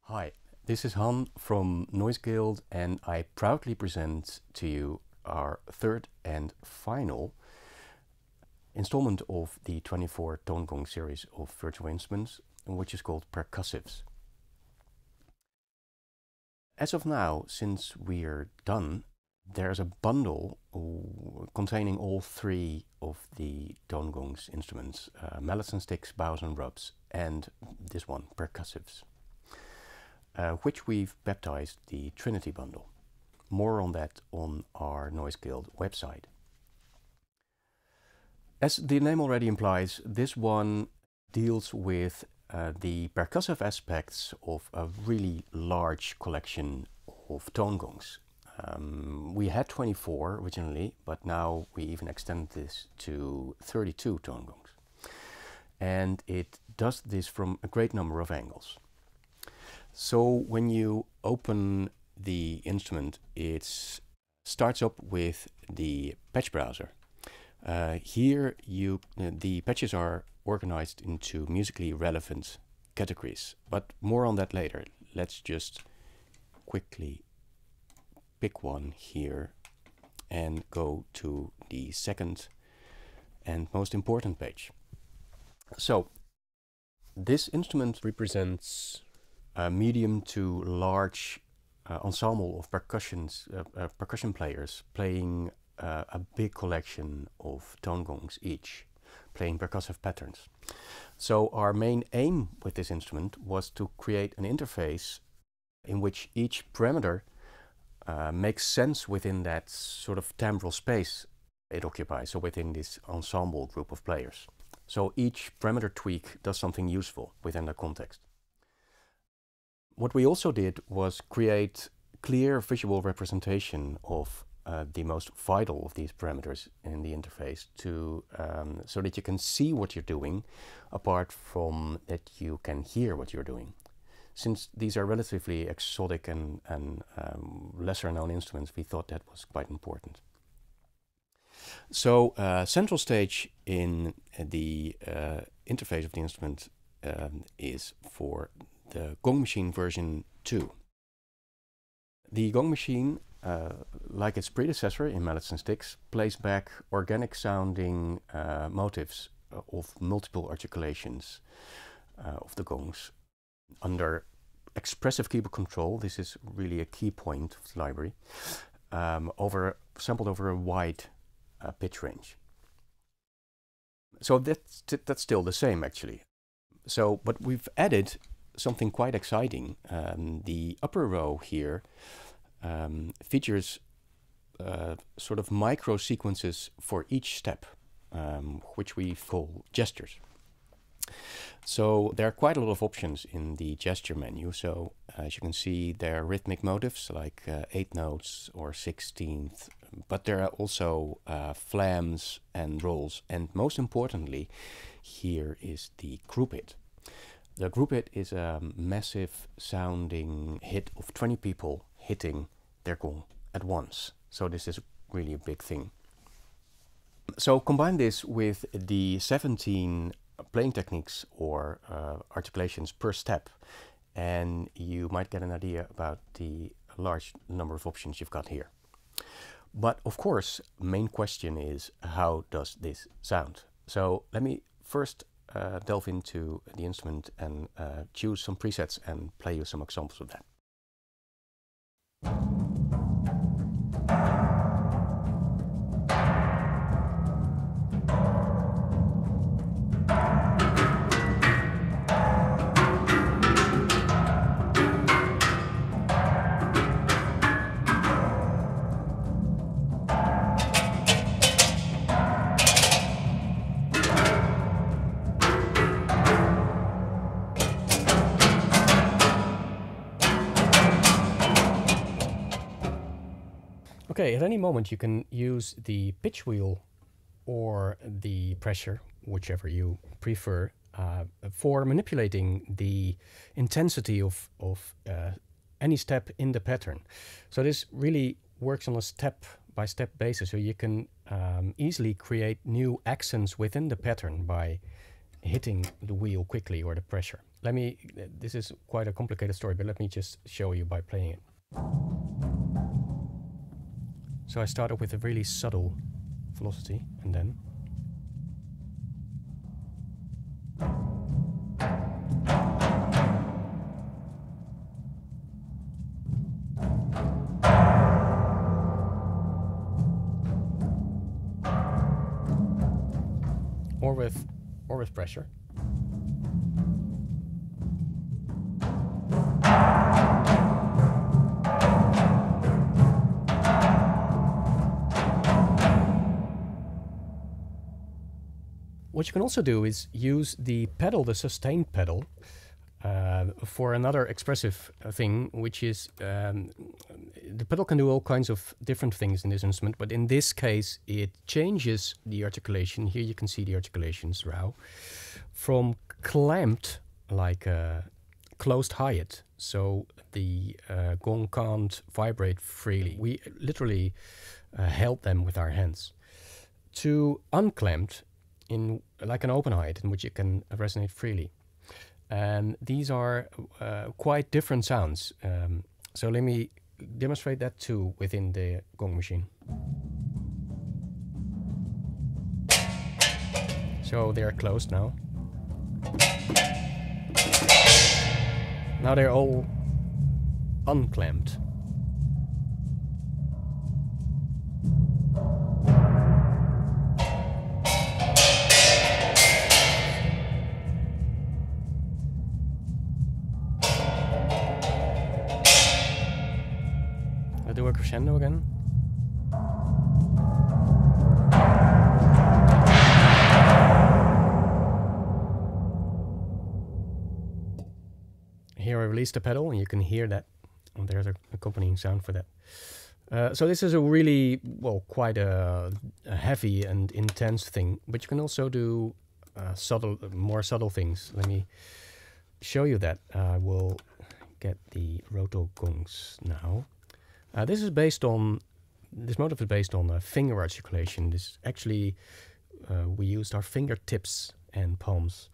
Hi, this is Han from Noise Guild, and I proudly present to you our third and final installment of the 24 Tone Gong series of virtual instruments, which is called Percussives. As of now, since we're done, there's a bundle containing all three of the Tone Gong's instruments, mallets and sticks, bows and rubs, and this one, Percussives. Which we've baptized the Trinity Bundle. More on that on our Noise Guild website. As the name already implies, this one deals with the percussive aspects of a really large collection of tone gongs. We had 24 originally, but now we even extend this to 32 tone gongs. And it does this from a great number of angles. So when you open the instrument, it starts up with the patch browser. Here the patches are organized into musically relevant categories, but more on that later. Let's just quickly pick one here and go to the second and most important page. So this instrument represents a medium to large ensemble of percussion players playing a big collection of tone gongs each, playing percussive patterns. So our main aim with this instrument was to create an interface in which each parameter makes sense within that sort of timbral space it occupies, so within this ensemble group of players. So each parameter tweak does something useful within the context. What we also did was create clear visual representation of the most vital of these parameters in the interface so that you can see what you're doing apart from that you can hear what you're doing. Since these are relatively exotic and lesser known instruments, we thought that was quite important. So central stage in the interface of the instrument is for the Gong Machine version 2. The Gong Machine, like its predecessor in Mallets and Sticks, plays back organic sounding motifs of multiple articulations of the gongs under expressive keyboard control. This is really a key point of the library, sampled over a wide pitch range. So that's still the same actually. But we've added something quite exciting. The upper row here features sort of micro sequences for each step, which we call gestures. So there are quite a lot of options in the gesture menu. So as you can see, there are rhythmic motifs like 8 notes or 16th, but there are also flams and rolls. And most importantly, here is the group hit. The group hit is a massive sounding hit of 20 people hitting their gong at once. So this is really a big thing. So combine this with the 17 playing techniques or articulations per step, and you might get an idea about the large number of options you've got here. But of course, main question is, how does this sound? So let me first delve into the instrument and choose some presets and play you some examples of that. Okay, at any moment you can use the pitch wheel or the pressure, whichever you prefer, for manipulating the intensity of any step in the pattern. So this really works on a step-by-step basis, so you can easily create new accents within the pattern by hitting the wheel quickly or the pressure. This is quite a complicated story, but let me just show you by playing it. So I started with a really subtle velocity and then or with pressure. What you can also do is use the pedal, the sustain pedal, for another expressive thing, which is the pedal can do all kinds of different things in this instrument, but in this case it changes the articulation. Here you can see the articulations now from clamped, like closed hi-hat, so the gong can't vibrate freely. We literally held them with our hands, to unclamped, in like an open hi-hat in which it can resonate freely. And these are quite different sounds. So let me demonstrate that too within the gong machine. So they're closed now. Now they're all unclamped. I'll do a crescendo again. Here I release the pedal and you can hear that. And there's an accompanying sound for that. So this is a really, well, quite a heavy and intense thing, but you can also do more subtle things. Let me show you that. I will get the roto gongs now. This motive is based on finger articulation. This actually, we used our fingertips and palms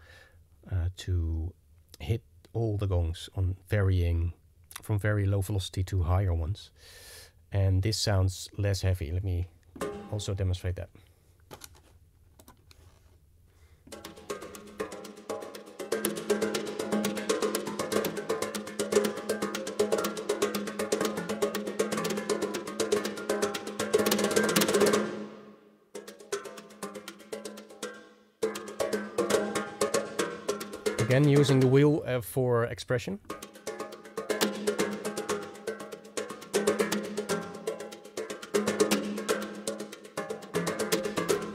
to hit all the gongs on varying, from very low velocity to higher ones. And this sounds less heavy. Let me also demonstrate that. Again, using the wheel for expression.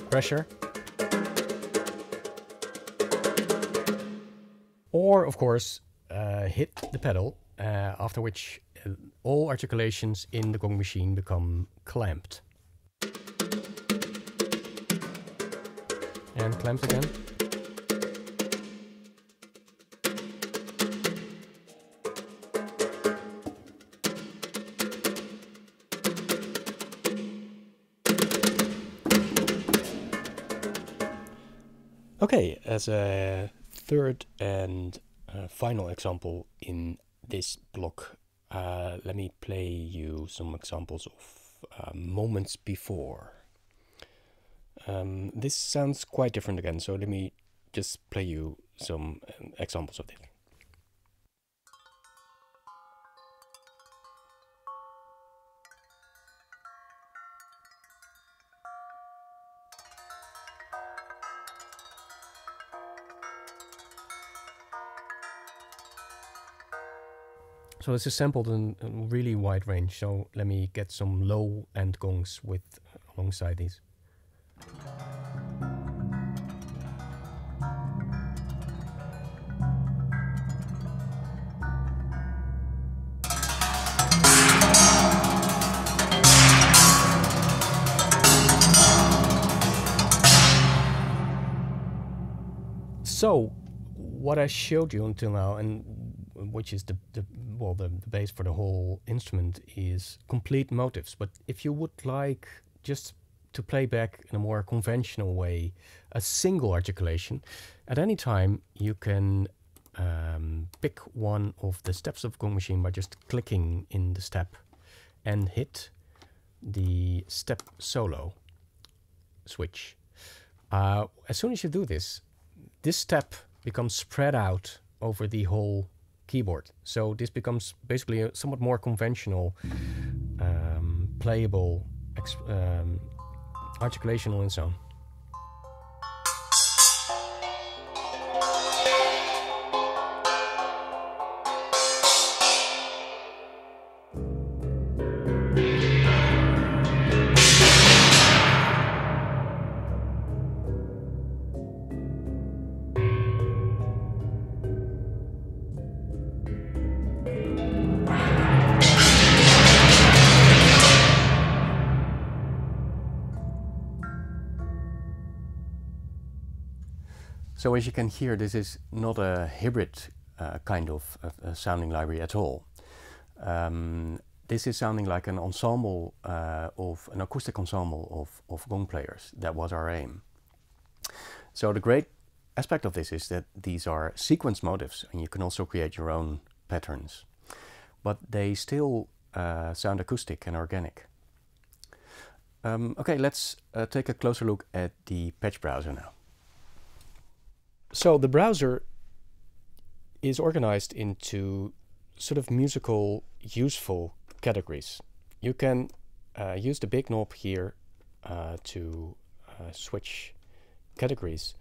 Pressure. Or, of course, hit the pedal, after which all articulations in the gong machine become clamped. And clamped again. Okay, as a third and final example in this block, let me play you some examples of moments before. This sounds quite different again, so let me just play you some examples of this. So this is sampled in a really wide range, so let me get some low end gongs with alongside these. So what I showed you until now, and which is the base for the whole instrument, is complete motives. But if you would like just to play back in a more conventional way a single articulation, at any time you can pick one of the steps of Gong Machine by just clicking in the step and hit the step solo switch. As soon as you do this, this step becomes spread out over the whole keyboard. So this becomes basically a somewhat more conventional, playable articulation on its own. So as you can hear, this is not a hybrid kind of sounding library at all. This is sounding like an ensemble of an acoustic ensemble of gong players. That was our aim. So the great aspect of this is that these are sequence motifs, and you can also create your own patterns, but they still sound acoustic and organic. Okay, let's take a closer look at the patch browser now. So the browser is organized into sort of musical useful categories. You can use the big knob here to switch categories,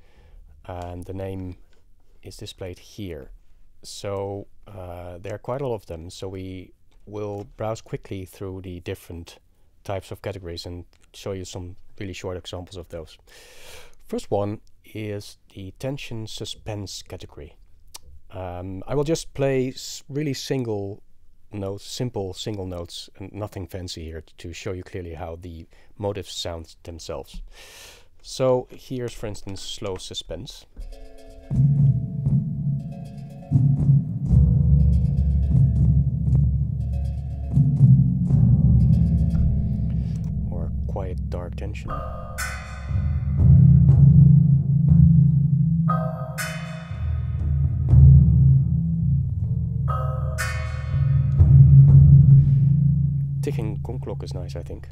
and the name is displayed here. So there are quite a lot of them, so we will browse quickly through the different types of categories and show you some really short examples of those. First one is the tension suspense category. I will just play really single notes, simple single notes, and nothing fancy here, to show you clearly how the motifs sound themselves. So here's, for instance, slow suspense. Or quiet dark tension. Ticking gong clock is nice, I think.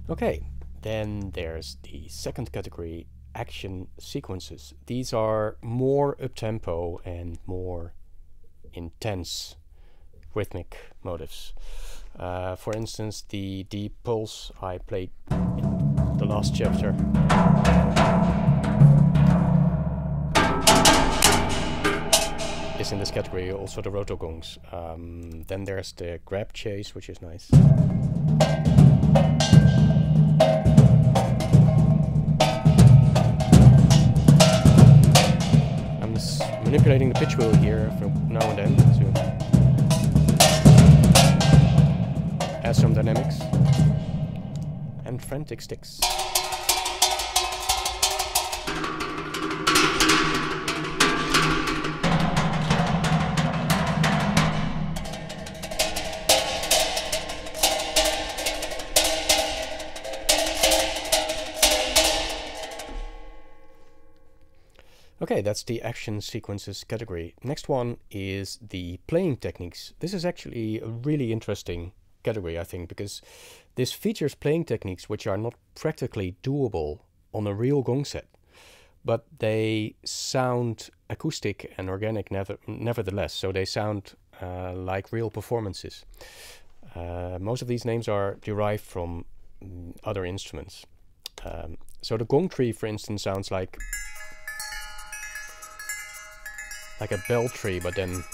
Okay, then there's the second category, action sequences. These are more up-tempo and more intense rhythmic motifs. For instance, the deep pulse I played in the last chapter is in this category, also the rotogongs. Then there's the grab chase, which is nice. I'm manipulating the pitch wheel here from now and then to add some dynamics. And frantic sticks. Okay, that's the action sequences category. Next one is the playing techniques. This is actually a really interesting category, I think, because this features playing techniques which are not practically doable on a real gong set, but they sound acoustic and organic nevertheless, so they sound like real performances. Most of these names are derived from other instruments. So the gong tree, for instance, sounds like a bell tree, but then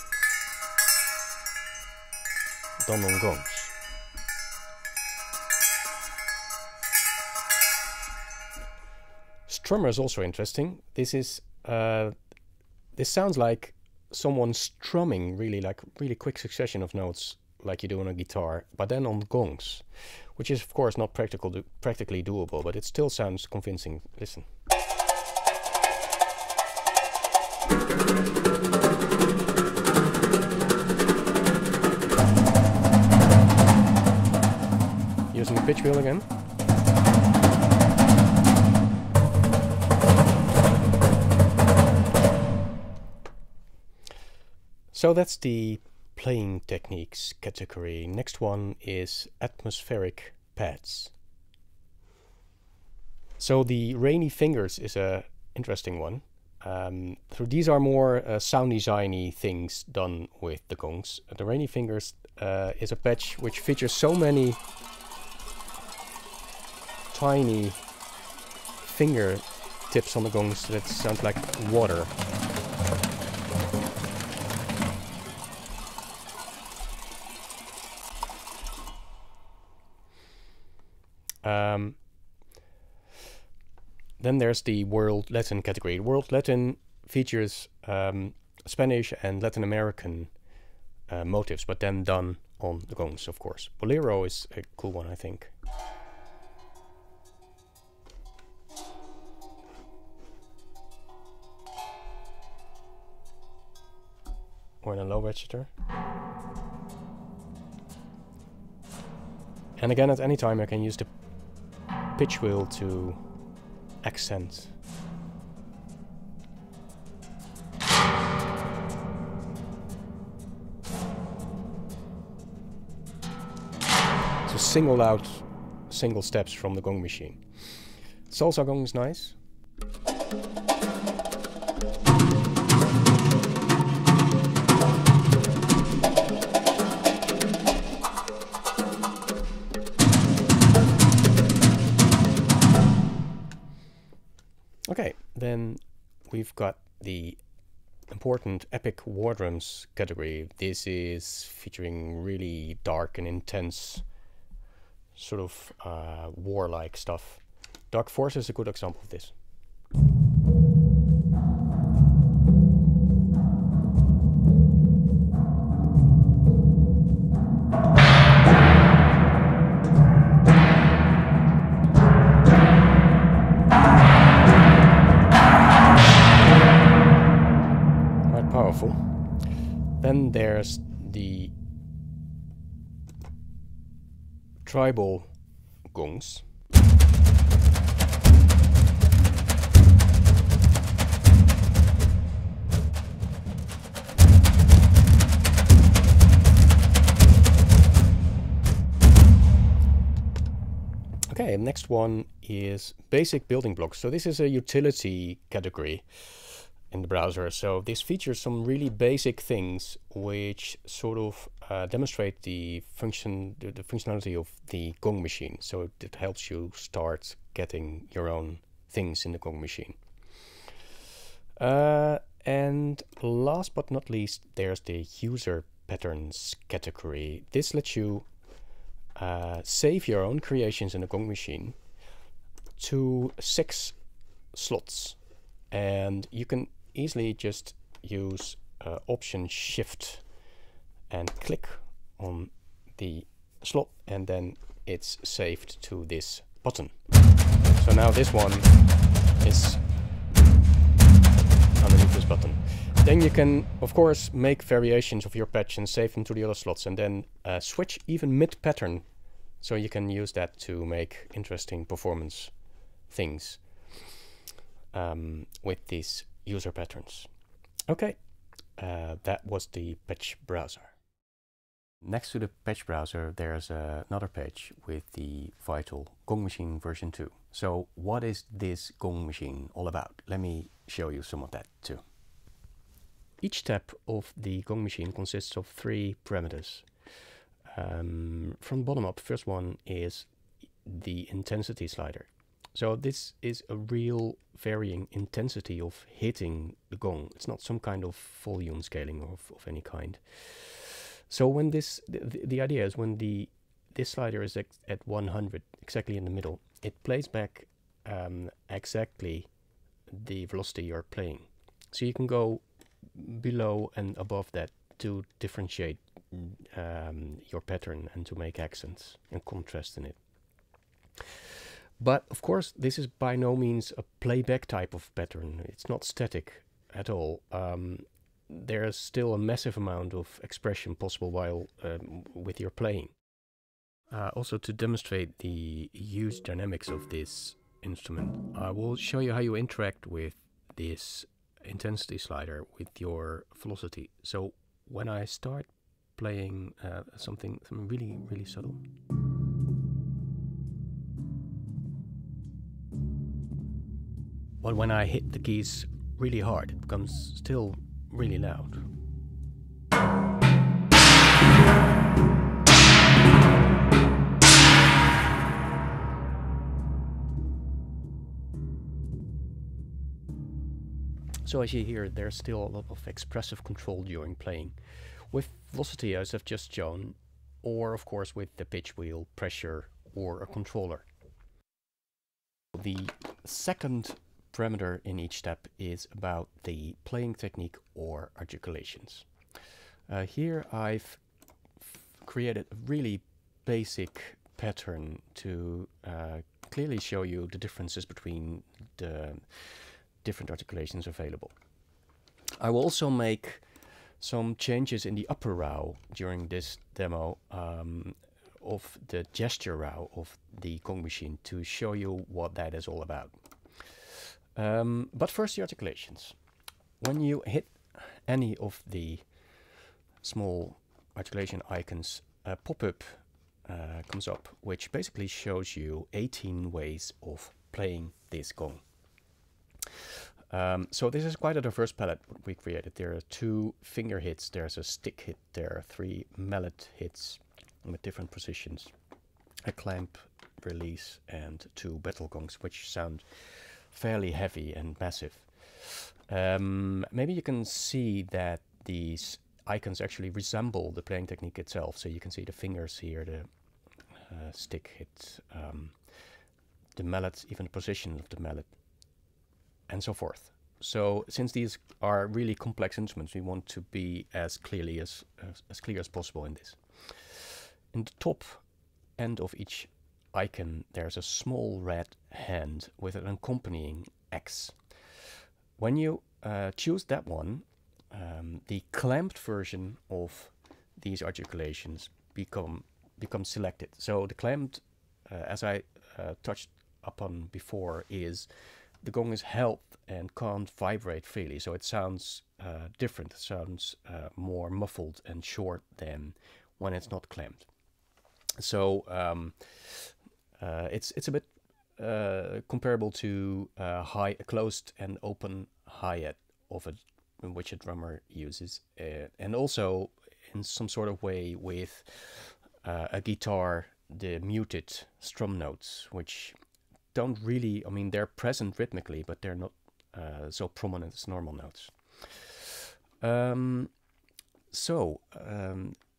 done on gongs. Strummer is also interesting. This is this sounds like someone strumming really quick succession of notes like you do on a guitar, but then on gongs, which is of course not practically doable, but it still sounds convincing. Listen. using the pitch wheel again. So that's the playing techniques category. Next one is atmospheric pads. So the rainy fingers is a interesting one. So these are more sound designy things done with the gongs. The rainy fingers is a patch which features so many tiny finger tips on the gongs that it sounds like water. Then there's the World Latin category. World Latin features Spanish and Latin American motifs, but then done on the gongs, of course. Bolero is a cool one, I think. Or in a low register. And again, at any time I can use the pitch wheel to accent. To single out single steps from the gong machine. Salsa gong is nice. Okay, then we've got the important epic war drums category. This is featuring really dark and intense sort of warlike stuff. Dark Force is a good example of this. Powerful. Then there's the tribal gongs. Okay, next one is basic building blocks. So this is a utility category in the browser. So this features some really basic things which sort of demonstrate the functionality of the gong machine. So it helps you start getting your own things in the gong machine. And last but not least, there's the user patterns category. This lets you save your own creations in the gong machine to 6 slots, and you can easily just use Option Shift and click on the slot, and then it's saved to this button. So now this one is underneath this button. Then you can, of course, make variations of your patch and save them to the other slots, and then switch even mid-pattern. So you can use that to make interesting performance things with these user patterns. Okay, that was the patch browser. Next to the patch browser, there's another page with the Vital Gong Machine version 2. So what is this gong machine all about? Let me show you some of that too. Each step of the gong machine consists of 3 parameters. From bottom up, first one is the intensity slider. So this is a real varying intensity of hitting the gong. It's not some kind of volume scaling of any kind. So when this, the idea is when this slider is at 100, exactly in the middle, it plays back exactly the velocity you're playing. So you can go below and above that to differentiate your pattern and to make accents and contrast in it. But of course, this is by no means a playback type of pattern. It's not static at all. There's still a massive amount of expression possible while with your playing. Also, to demonstrate the huge dynamics of this instrument, I will show you how you interact with this intensity slider with your velocity. So when I start playing something really, really subtle, but when I hit the keys really hard, it becomes still really loud. So as you hear, there's still a lot of expressive control during playing, with velocity as I've just shown, or of course with the pitch wheel, pressure, or a controller. The second parameter in each step is about the playing technique or articulations. Here I've created a really basic pattern to clearly show you the differences between the different articulations available. I will also make some changes in the upper row during this demo of the gesture row of the gong machine to show you what that is all about. But first, the articulations. When you hit any of the small articulation icons, a pop-up comes up, which basically shows you 18 ways of playing this gong. So this is quite a diverse palette we created. There are 2 finger hits, there's a stick hit, there are 3 mallet hits with different positions, a clamp, release, and 2 battle gongs, which sound fairly heavy and massive. Maybe you can see that these icons actually resemble the playing technique itself. So you can see the fingers here, the stick hit, the mallet, even the position of the mallet, and so forth. So since these are really complex instruments, we want to be as clear as possible in this. In the top end of each icon, there's a small red hand with an accompanying X. When you choose that one, the clamped version of these articulations become selected. So the clamped, as I touched upon before, is the gong is held and can't vibrate freely, so it sounds different. It sounds more muffled and short than when it's not clamped. So it's a bit comparable to a closed and open hi-hat of which a drummer uses, and also in some sort of way with a guitar, the muted strum notes, which don't really, I mean, they're present rhythmically, but they're not so prominent as normal notes.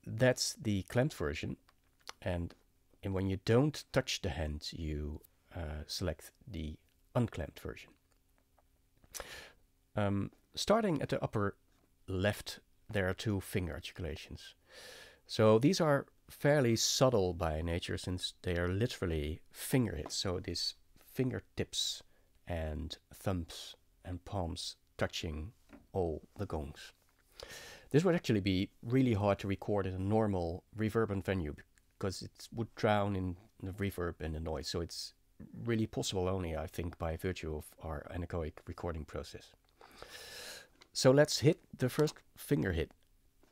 That's the clamped version, and when you don't touch the hand, you select the unclamped version. Starting at the upper left, there are 2 finger articulations. So these are fairly subtle by nature, since they are literally finger hits. So these fingertips and thumbs and palms touching all the gongs. This would actually be really hard to record in a normal reverberant venue, because it would drown in the reverb and the noise. So it's really possible only, I think, by virtue of our anechoic recording process. So let's hit the first finger hit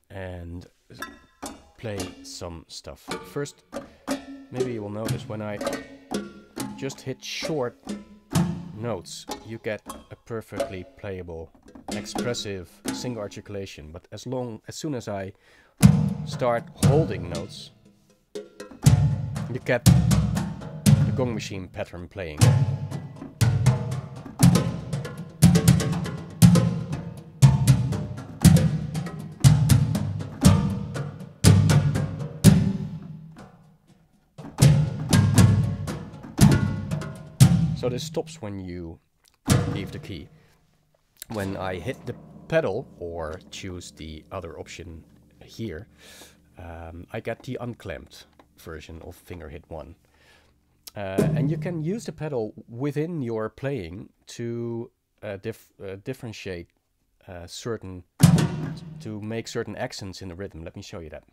and play some stuff. First, maybe you will notice when I just hit short notes, you get a perfectly playable, expressive single articulation. But as soon as I start holding notes, you get the gong machine pattern playing. So this stops when you leave the key. When I hit the pedal or choose the other option here, I get the unclamped version of finger hit 1. And you can use the pedal within your playing to differentiate to make certain accents in the rhythm. Let me show you that.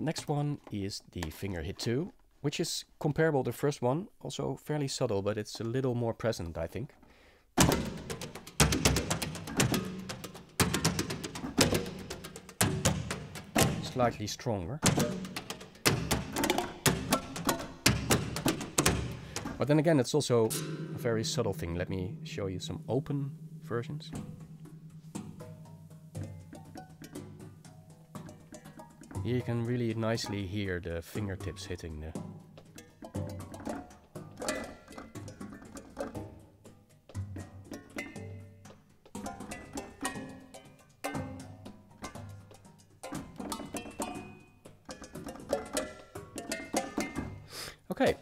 Next one is the finger hit 2, which is comparable to the first one, also fairly subtle, but it's a little more present, I think. Slightly stronger. But then again, it's also a very subtle thing. Let me show you some open versions. Here you can really nicely hear the fingertips hitting the... Okay,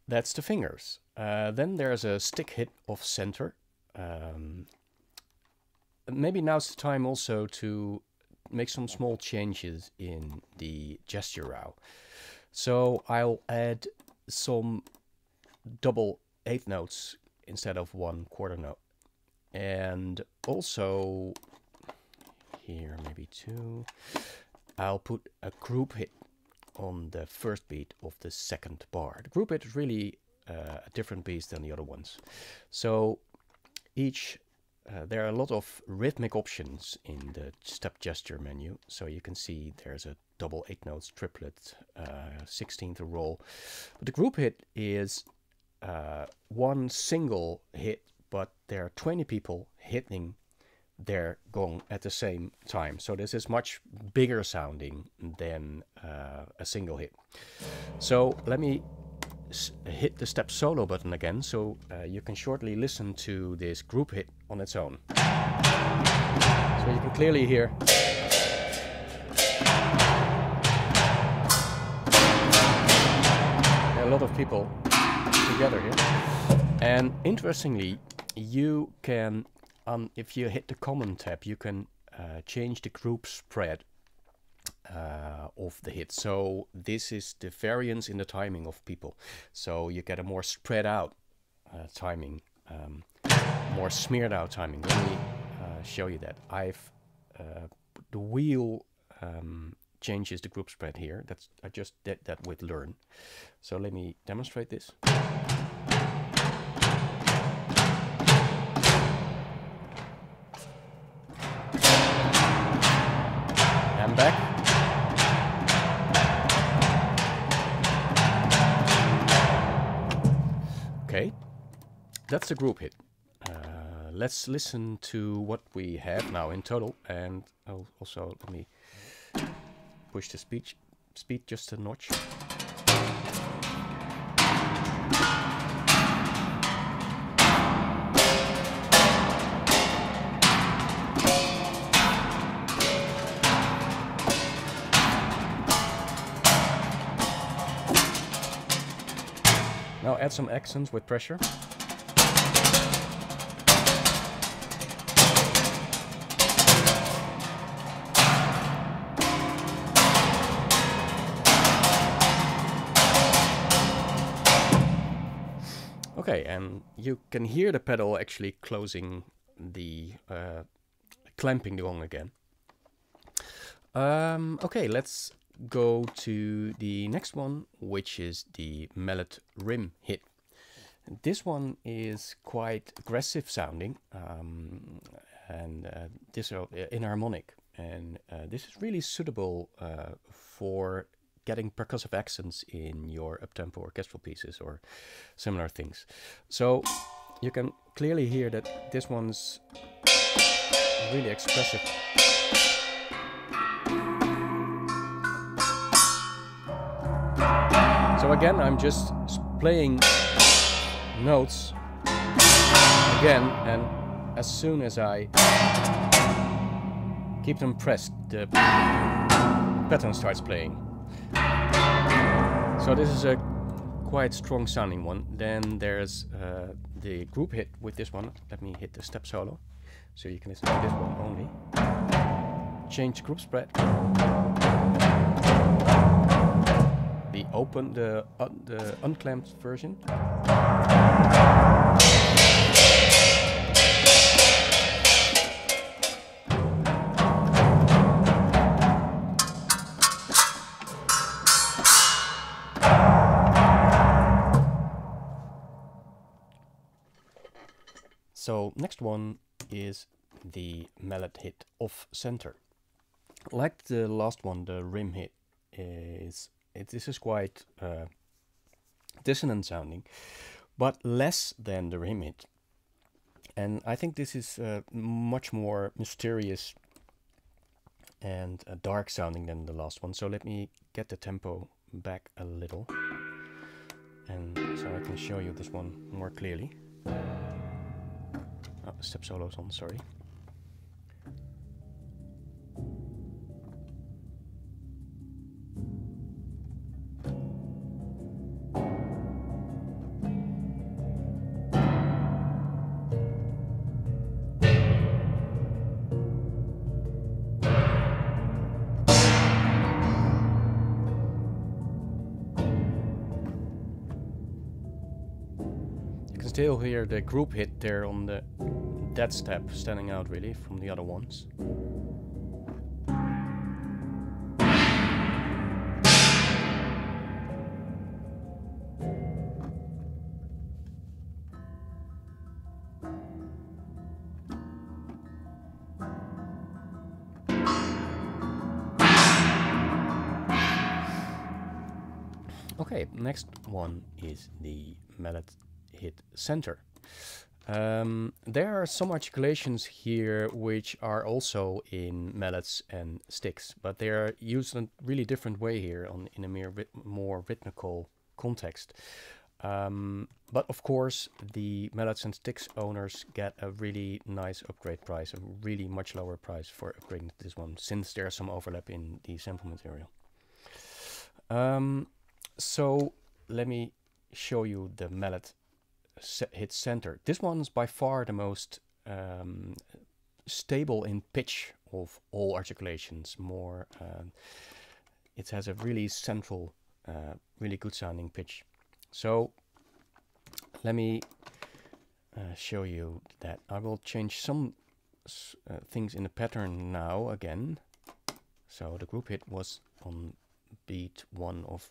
that's the fingers. Then there's a stick hit off center. Maybe now's the time also to make some small changes in the gesture row. So I'll add some double eighth notes instead of 1/4 note. And also, here maybe 2, I'll put a group hit on the first beat of the second bar. The group hit is really a different beast than the other ones. So each there are a lot of rhythmic options in the step gesture menu. So you can see there's a double 8 notes, triplet, 16th roll. But the group hit is one single hit, but there are 20 people hitting their gong at the same time. So this is much bigger sounding than a single hit. So let me hit the step solo button again, so you can shortly listen to this group hit on its own. So you can clearly hear there are a lot of people together here. And interestingly, you can, if you hit the command tab, you can change the group spread of the hit. So this is the variance in the timing of people. So you get a more spread out timing, more smeared out timing. Let me show you that. The wheel changes the group spread here. I just did that with Learn. So let me demonstrate this. And back. Okay, that's the group hit. Let's listen to what we have now in total, and also let me push the speed just a notch. Now add some accents with pressure. Okay, and you can hear the pedal actually closing the, clamping the gong again. Okay, let's go to the next one, which is the mallet rim hit. This one is quite aggressive sounding, and this is inharmonic, and this is really suitable for getting percussive accents in your uptempo orchestral pieces or similar things. So you can clearly hear that this one's really expressive. So again, I'm just playing notes again, and as soon as I keep them pressed, the pattern starts playing. So this is a quite strong sounding one. Then there's the group hit with this one. Let me hit the step solo, so you can listen to this one only. Change group spread. The unclamped version. So next one is the mallet hit off center. Like the last one, the rim hit this is quite dissonant sounding, but less than the rim hit. And I think this is much more mysterious and dark sounding than the last one. So let me get the tempo back a little, and so I can show you this one more clearly. Oh, step solo's on, sorry. You can still hear the group hit there on that step standing out really from the other ones. Okay, next one is the mallet hit center. There are some articulations here which are also in mallets and sticks, but they are used in a really different way here in a more rhythmical context. But of course, the mallets and sticks owners get a really nice upgrade price, a really much lower price for upgrading to this one, since there's some overlap in the sample material. So let me show you the mallet hit center. This one's by far the most stable in pitch of all articulations. It has a really central, really good sounding pitch. So let me show you that. I will change some things in the pattern now again. So the group hit was on beat 1 of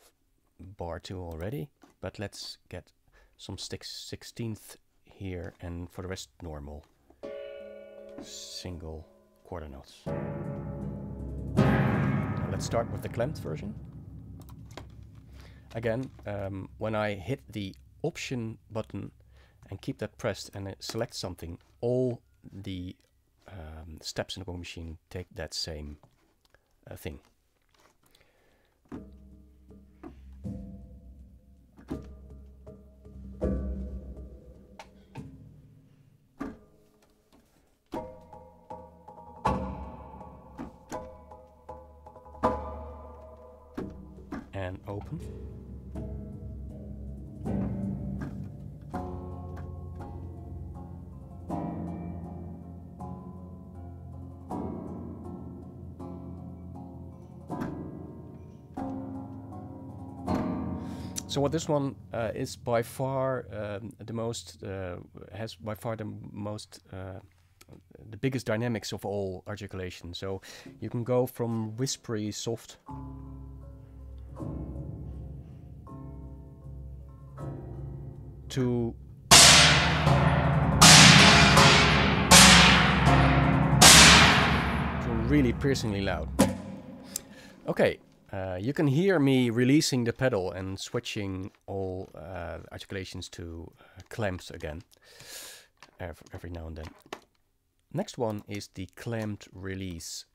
bar 2 already, but let's get some sticks 16th here, and for the rest normal single quarter notes. Now let's start with the clamped version. Again, when I hit the option button and keep that pressed and select something, all the steps in the gong machine take that same thing. And open. So what this one is by far the most has by far the most the biggest dynamics of all articulations. So you can go from whispery soft to really piercingly loud. Okay, you can hear me releasing the pedal and switching all articulations to clamps again every now and then. Next one is the clamped release.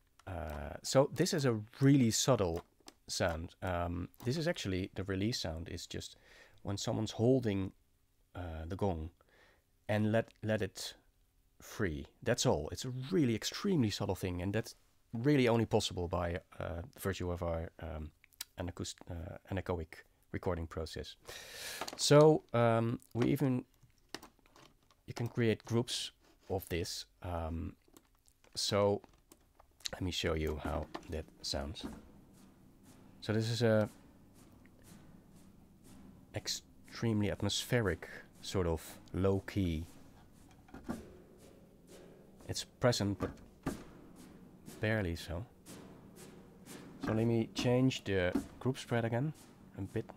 So this is a really subtle sound. This is actually the release sound is just when someone's holding the gong and let it free. That's all. It's a really extremely subtle thing, and that's really only possible by virtue of our anechoic recording process. So you can create groups of this. So let me show you how that sounds. So this is a extremely atmospheric, sort of low key. It's present, but barely so. So let me change the group spread again a bit.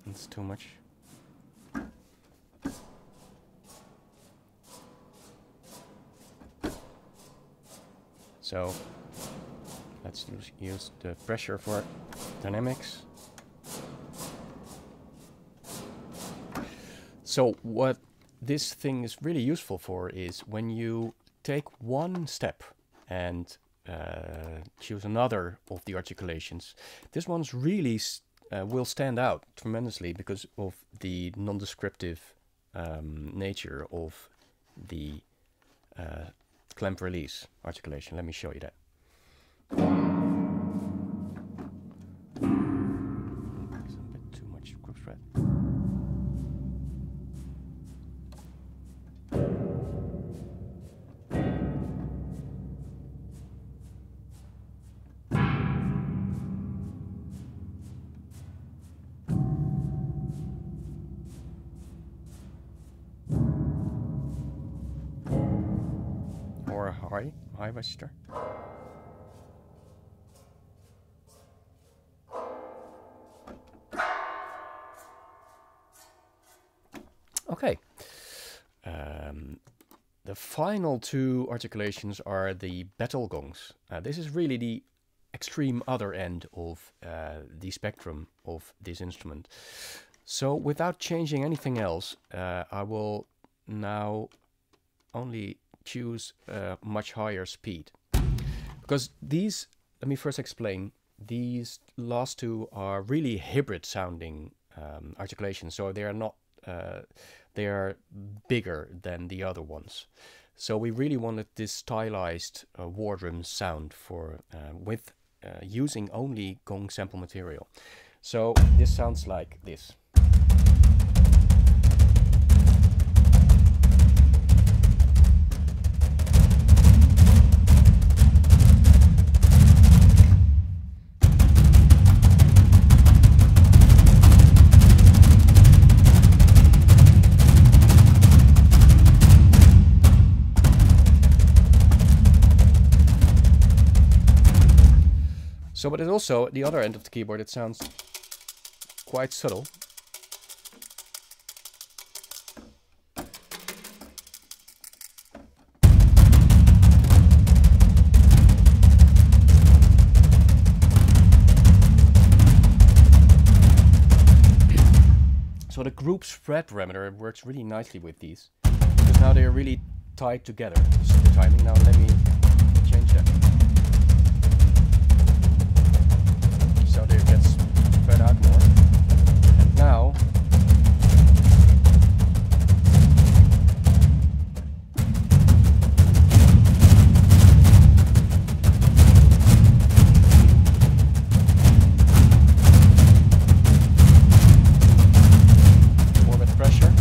It's too much. So let's use the pressure for dynamics. So what this thing is really useful for is when you take one step and choose another of the articulations, this one's really will stand out tremendously because of the non-descriptive nature of the clamp release articulation. Let me show you that. There's a bit too much grip spread. Or high register. Okay. The final two articulations are the battle gongs. This is really the extreme other end of the spectrum of this instrument. So without changing anything else, I will now only choose a much higher speed. Because these, let me first explain, these last two are really hybrid sounding articulations, so they are not, they are bigger than the other ones. So we really wanted this stylized wardroom sound for with using only gong sample material. So this sounds like this. So, but it's also at the other end of the keyboard, it sounds quite subtle. So the group spread parameter works really nicely with these, because now they're really tied together. So the timing, now let me change that. So they get spread out more. And now more with pressure.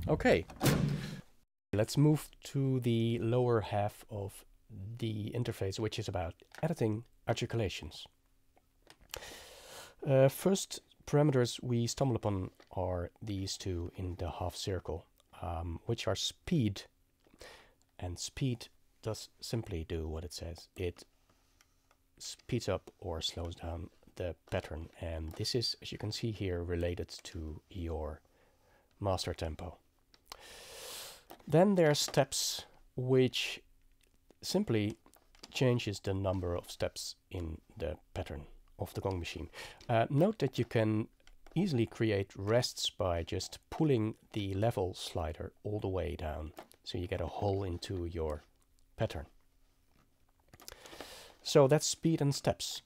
Okay. Let's move to the lower half of the interface, which is about editing articulations. First parameters we stumble upon are these two in the half circle, which are speed. And speed does simply do what it says. It speeds up or slows down the pattern. And this is, as you can see here, related to your master tempo. Then there are steps, which simply changes the number of steps in the pattern of the gong machine. Note that you can easily create rests by just pulling the level slider all the way down, so you get a hole into your pattern. So that's speed and steps.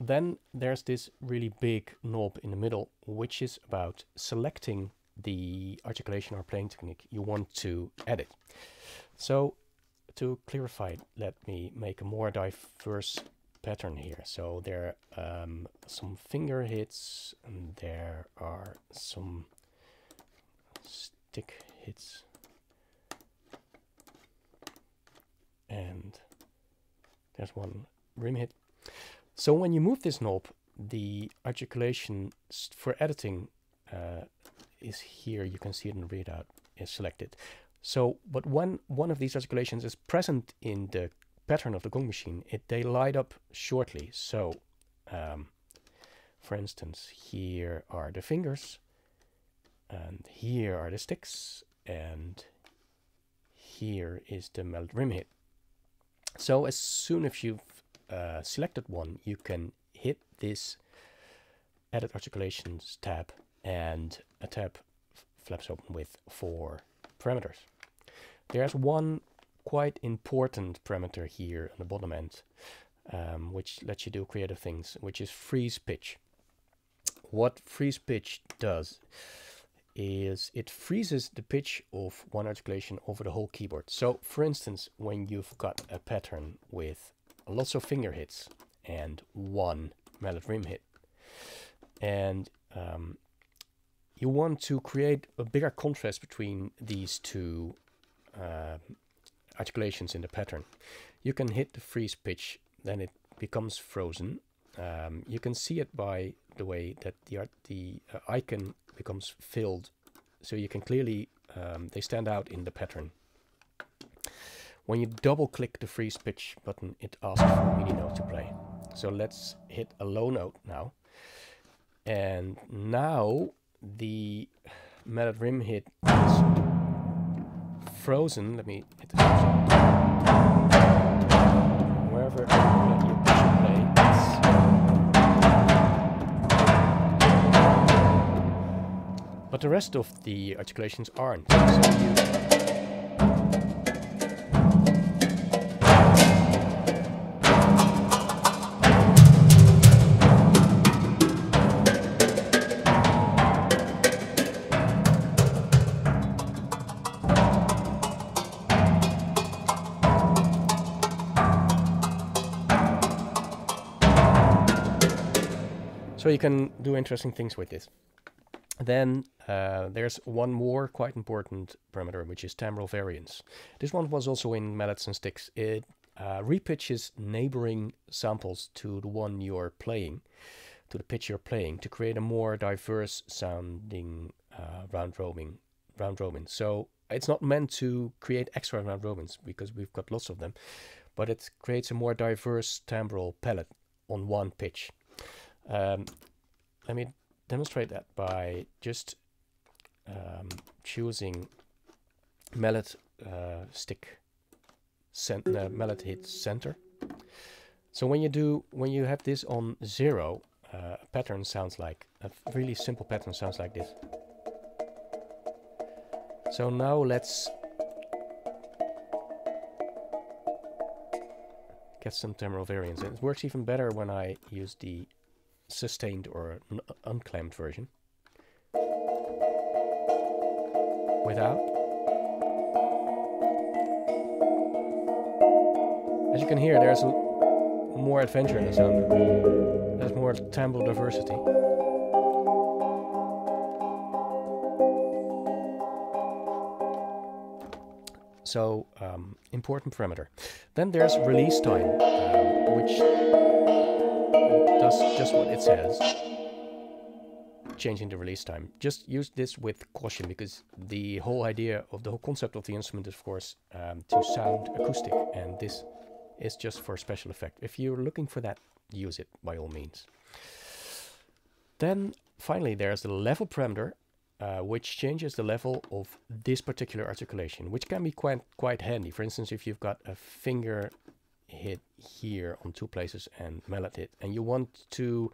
Then there's this really big knob in the middle, which is about selecting the articulation or playing technique you want to edit. So to clarify, let me make a more diverse pattern here. So there are some finger hits, and there are some stick hits, and there's one rim hit. So when you move this knob, the articulation for editing is here. You can see it in the readout is selected. So, but when one of these articulations is present in the pattern of the gong machine, they light up shortly. So, for instance, here are the fingers, and here are the sticks, and here is the melodic rim hit. So as soon as you've selected one, you can hit this Edit Articulations tab, and a tab flaps open with 4 parameters. There's one quite important parameter here on the bottom end, which lets you do creative things, which is freeze pitch. What freeze pitch does is it freezes the pitch of one articulation over the whole keyboard. So for instance, when you've got a pattern with lots of finger hits and one melodic rim hit, and you want to create a bigger contrast between these two articulations in the pattern, you can hit the freeze pitch, then it becomes frozen. You can see it by the way that the icon becomes filled, so you can clearly, they stand out in the pattern. When you double click the freeze pitch button, it asks for a MIDI note to play. So let's hit a low note now. And now the melodic rim hit is frozen. Let me hit this option. Wherever you push and play, but the rest of the articulations aren't. So you can do interesting things with this. Then there's one more quite important parameter, which is timbral variance. This one was also in Mallets and Sticks. It repitches neighboring samples to the one you're playing, to the pitch you're playing, to create a more diverse sounding round robin. So it's not meant to create extra round robins, because we've got lots of them, but it creates a more diverse timbral palette on one pitch. Let me demonstrate that by just choosing mallet mallet hit center. So when you have this on 0, a pattern sounds like a really simple pattern sounds like this. So now let's get some timbral variance. It works even better when I use the sustained or unclaimed version. Without. As you can hear, there's more adventure in the sound. There's more timbral diversity. So, important parameter. Then there's release time, which does just what it says, changing the release time. Just use this with caution, because the whole idea of the whole concept of the instrument is, of course, to sound acoustic, and this is just for special effect. If you're looking for that, use it by all means. Then finally there's the level parameter, which changes the level of this particular articulation, which can be quite handy. For instance, if you've got a finger hit here on 2 places and mallet hit, and you want to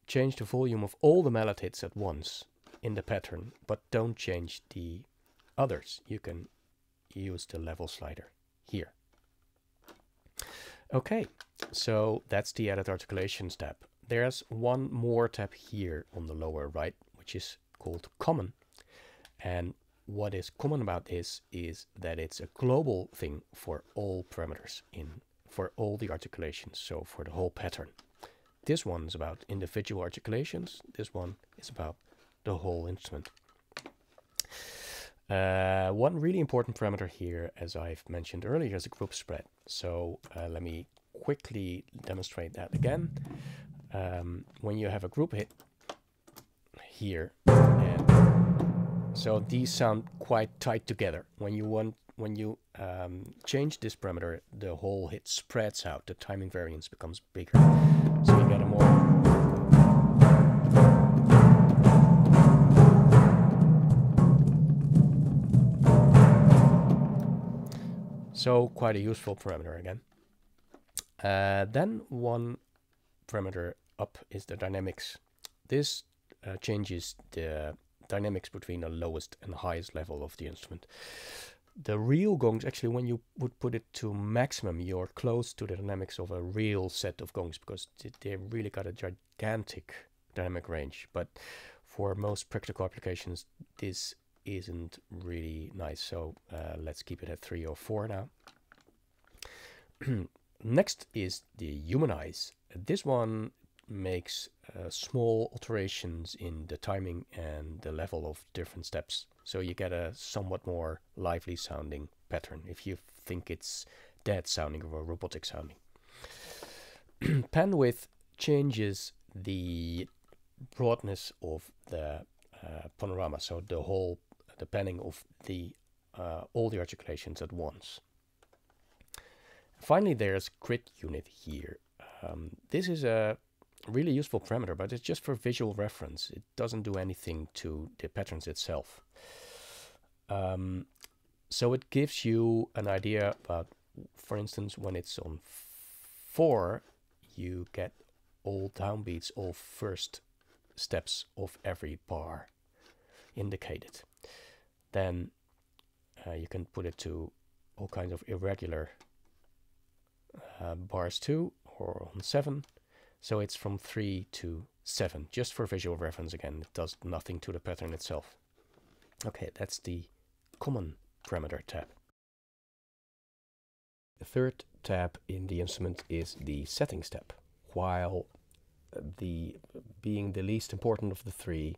change the volume of all the mallet hits at once in the pattern, but don't change the others, you can use the level slider here. Okay, so that's the Edit Articulations tab. There's one more tab here on the lower right, which is called Common. And what is common about this is that it's a global thing for all parameters, for all the articulations, so for the whole pattern. This one is about individual articulations. This one is about the whole instrument. One really important parameter here, as I've mentioned earlier, is the group spread. So let me quickly demonstrate that again. When you have a group hit here, and so these sound quite tight together. When you change this parameter, the whole hit spreads out. The timing variance becomes bigger, so you get a more So quite a useful parameter again. Then one parameter up is the dynamics. This changes the dynamics between the lowest and highest level of the instrument. The real gongs, actually, when you would put it to maximum, you're close to the dynamics of a real set of gongs, because they really got a gigantic dynamic range. But for most practical applications, this isn't really nice. So let's keep it at 3 or 4 now. Next is the humanize. This one makes small alterations in the timing and the level of different steps. So you get a somewhat more lively sounding pattern if you think it's dead sounding or robotic sounding. Pan width changes the broadness of the panorama, so the panning of all the articulations at once. Finally, there's grid unit here. This is a really useful parameter, but it's just for visual reference. It doesn't do anything to the patterns itself. So it gives you an idea about, for instance, when it's on 4, you get all downbeats, all first steps of every bar indicated. Then you can put it to all kinds of irregular bars too, or on 7. So it's from 3 to 7, just for visual reference again. It does nothing to the pattern itself. Okay, that's the common parameter tab. The third tab in the instrument is the settings tab. While being the least important of the 3,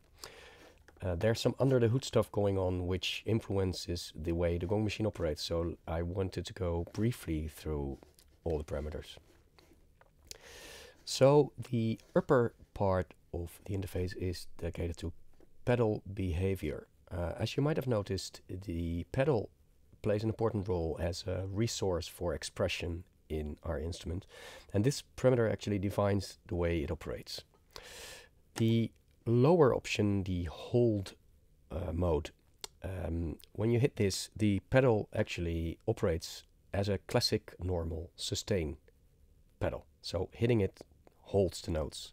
there's some under the hood stuff going on which influences the way the gong machine operates. So I wanted to go briefly through all the parameters. So the upper part of the interface is dedicated to pedal behavior. As you might have noticed, the pedal plays an important role as a resource for expression in our instrument, and this parameter actually defines the way it operates. The lower option, the hold mode, when you hit this, the pedal actually operates as a classic normal sustain pedal. So hitting it holds the notes,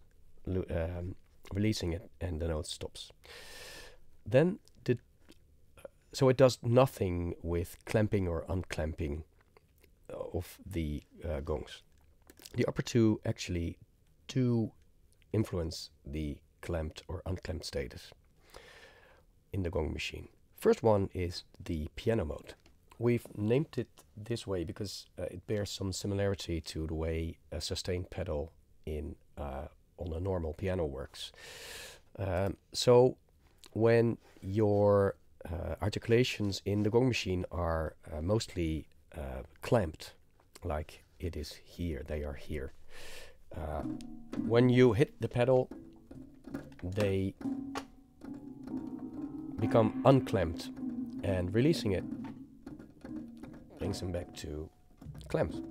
releasing it and the note stops. Then so it does nothing with clamping or unclamping of the gongs. The upper 2 actually do influence the clamped or unclamped status in the gong machine. First one is the piano mode. We've named it this way because it bears some similarity to the way a sustain pedal on a normal piano works. So when your articulations in the gong machine are mostly clamped, like it is here, they are here. When you hit the pedal, they become unclamped, and releasing it brings them back to clamped.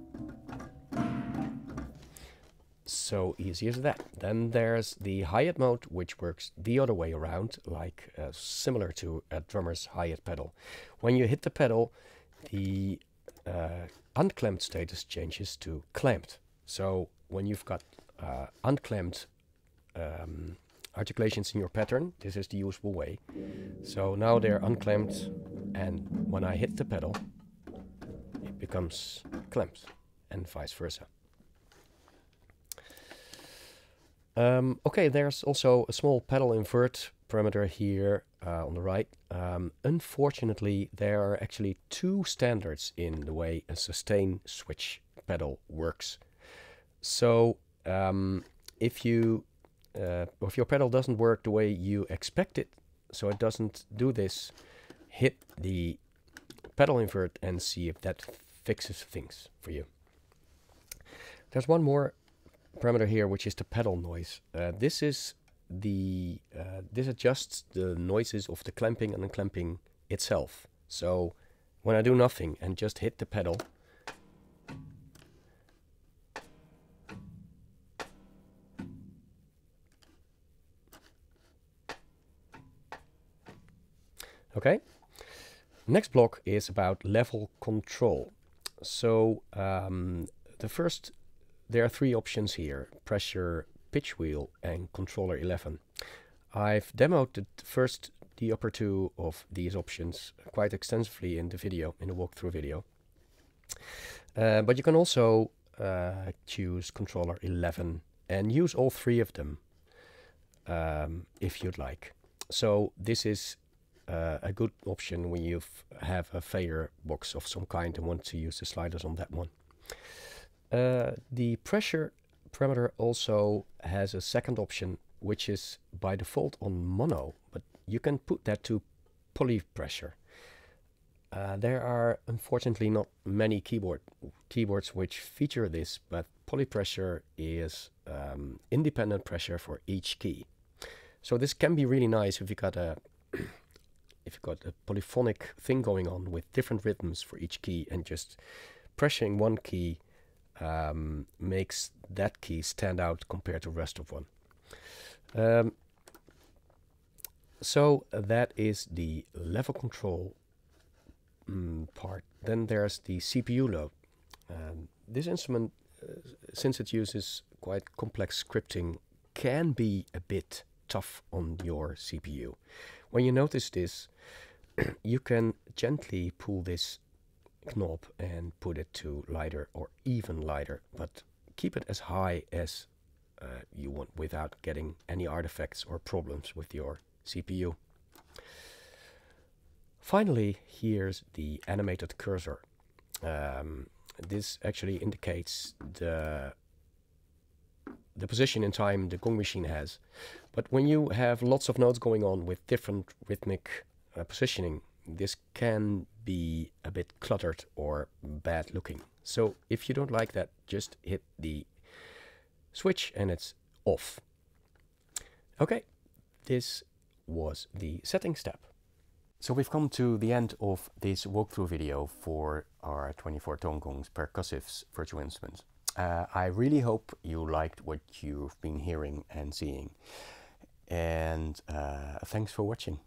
So easy as that. Then there's the hi-hat mode, which works the other way around, like similar to a drummer's hi-hat pedal. When you hit the pedal, the unclamped status changes to clamped. So when you've got unclamped articulations in your pattern, this is the usual way. So now they're unclamped, and when I hit the pedal, it becomes clamped, and vice versa. Okay, there's also a small pedal invert parameter here on the right. Unfortunately, there are actually 2 standards in the way a sustain switch pedal works. So if your pedal doesn't work the way you expect it, so it doesn't do this, hit the pedal invert and see if that fixes things for you. There's one more parameter here, which is the pedal noise. This adjusts the noises of the clamping and unclamping itself. So when I do nothing and just hit the pedal, okay. Next block is about level control. So there are three options here: pressure, pitch wheel, and controller 11. I've demoed the upper two of these options quite extensively in the video, in the walkthrough video. But you can also choose controller 11 and use all three of them if you'd like. So this is a good option when you have a failure box of some kind and want to use the sliders on that one. The pressure parameter also has a second option, which is by default on mono, but you can put that to poly pressure. There are unfortunately not many keyboards which feature this, but poly pressure is independent pressure for each key. So this can be really nice if you got a polyphonic thing going on with different rhythms for each key, and just pressuring one key makes that key stand out compared to the rest of one. So that is the level control part. Then there's the CPU load. This instrument, since it uses quite complex scripting, can be a bit tough on your CPU. When you notice this, you can gently pull this knob and put it to lighter or even lighter, but keep it as high as you want without getting any artifacts or problems with your CPU. Finally, here's the animated cursor. This actually indicates the position in time the gong machine has. But when you have lots of notes going on with different rhythmic positioning, this can be a bit cluttered or bad looking. So if you don't like that, just hit the switch and it's off. Okay, this was the setting step. So we've come to the end of this walkthrough video for our 24ToneGongsIII Percussives virtual instruments. I really hope you liked what you've been hearing and seeing. And thanks for watching.